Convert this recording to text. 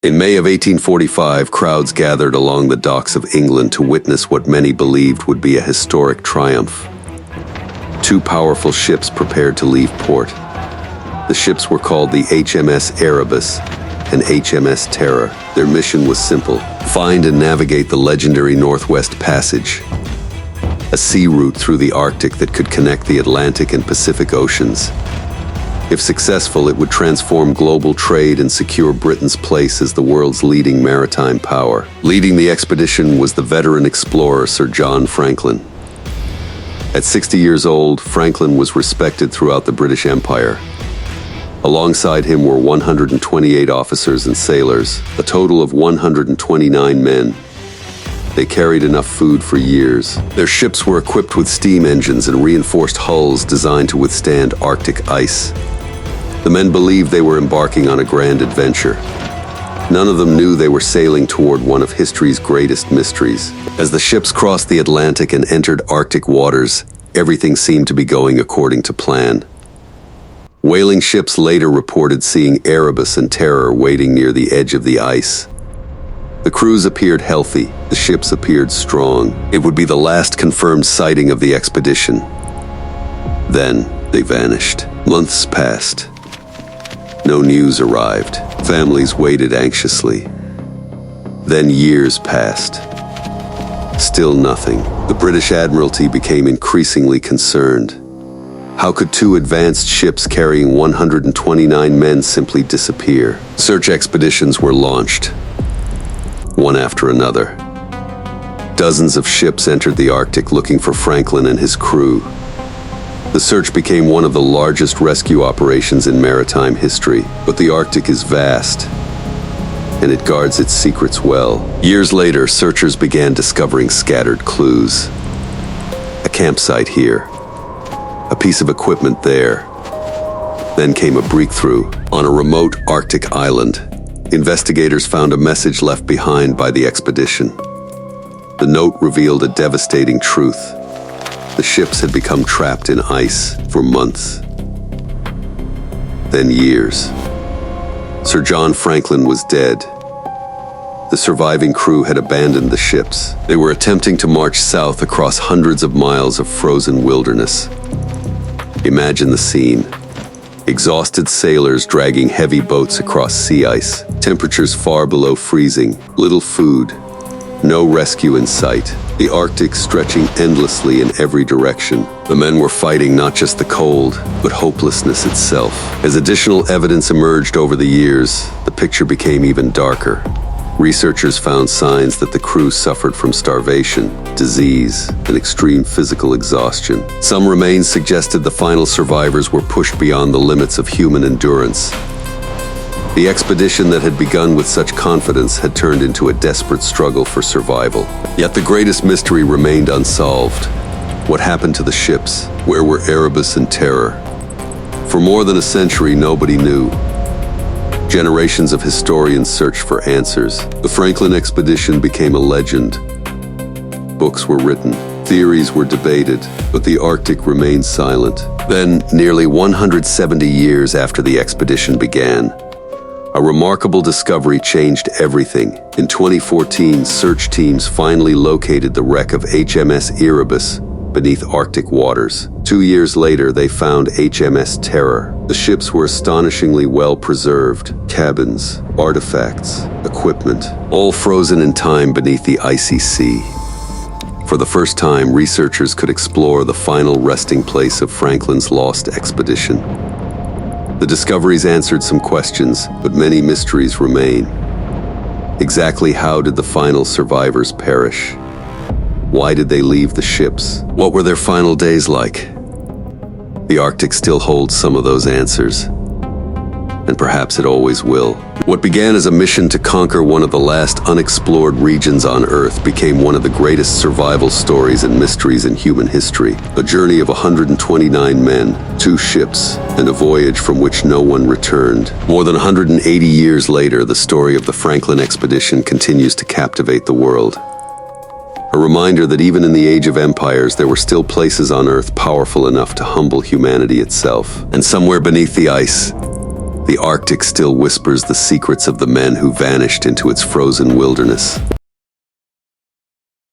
In May of 1845, crowds gathered along the docks of England to witness what many believed would be a historic triumph. Two powerful ships prepared to leave port. The ships were called the HMS Erebus and HMS Terror. Their mission was simple: find and navigate the legendary Northwest Passage, a sea route through the Arctic that could connect the Atlantic and Pacific Oceans. If successful, it would transform global trade and secure Britain's place as the world's leading maritime power. Leading the expedition was the veteran explorer Sir John Franklin. At 60 years old, Franklin was respected throughout the British Empire. Alongside him were 128 officers and sailors, a total of 129 men. They carried enough food for years. Their ships were equipped with steam engines and reinforced hulls designed to withstand Arctic ice. The men believed they were embarking on a grand adventure. None of them knew they were sailing toward one of history's greatest mysteries. As the ships crossed the Atlantic and entered Arctic waters, everything seemed to be going according to plan. Whaling ships later reported seeing Erebus and Terror waiting near the edge of the ice. The crews appeared healthy, the ships appeared strong. It would be the last confirmed sighting of the expedition. Then they vanished. Months passed. No news arrived. Families waited anxiously. Then years passed. Still nothing. The British Admiralty became increasingly concerned. How could two advanced ships carrying 129 men simply disappear? Search expeditions were launched, one after another. Dozens of ships entered the Arctic looking for Franklin and his crew. The search became one of the largest rescue operations in maritime history. But the Arctic is vast, and it guards its secrets well. Years later, searchers began discovering scattered clues. A campsite here, a piece of equipment there. Then came a breakthrough. On a remote Arctic island, investigators found a message left behind by the expedition. The note revealed a devastating truth. The ships had become trapped in ice for months, then years. Sir John Franklin was dead. The surviving crew had abandoned the ships. They were attempting to march south across hundreds of miles of frozen wilderness. Imagine the scene. Exhausted sailors dragging heavy boats across sea ice, temperatures far below freezing, little food, no rescue in sight. The Arctic stretching endlessly in every direction. The men were fighting not just the cold, but hopelessness itself. As additional evidence emerged over the years, the picture became even darker. Researchers found signs that the crew suffered from starvation, disease, and extreme physical exhaustion. Some remains suggested the final survivors were pushed beyond the limits of human endurance. The expedition that had begun with such confidence had turned into a desperate struggle for survival. Yet the greatest mystery remained unsolved. What happened to the ships? Where were Erebus and Terror? For more than a century, nobody knew. Generations of historians searched for answers. The Franklin expedition became a legend. Books were written, theories were debated, but the Arctic remained silent. Then, nearly 170 years after the expedition began, a remarkable discovery changed everything. In 2014, search teams finally located the wreck of HMS Erebus beneath Arctic waters. 2 years later, they found HMS Terror. The ships were astonishingly well preserved. Cabins, artifacts, equipment, all frozen in time beneath the icy sea. For the first time, researchers could explore the final resting place of Franklin's lost expedition. The discoveries answered some questions, but many mysteries remain. Exactly how did the final survivors perish? Why did they leave the ships? What were their final days like? The Arctic still holds some of those answers, and perhaps it always will. What began as a mission to conquer one of the last unexplored regions on Earth became one of the greatest survival stories and mysteries in human history. A journey of 129 men, 2 ships, and a voyage from which no one returned. More than 180 years later, the story of the Franklin expedition continues to captivate the world. A reminder that even in the age of empires, there were still places on Earth powerful enough to humble humanity itself. And somewhere beneath the ice, The Arctic still whispers the secrets of the men who vanished into its frozen wilderness.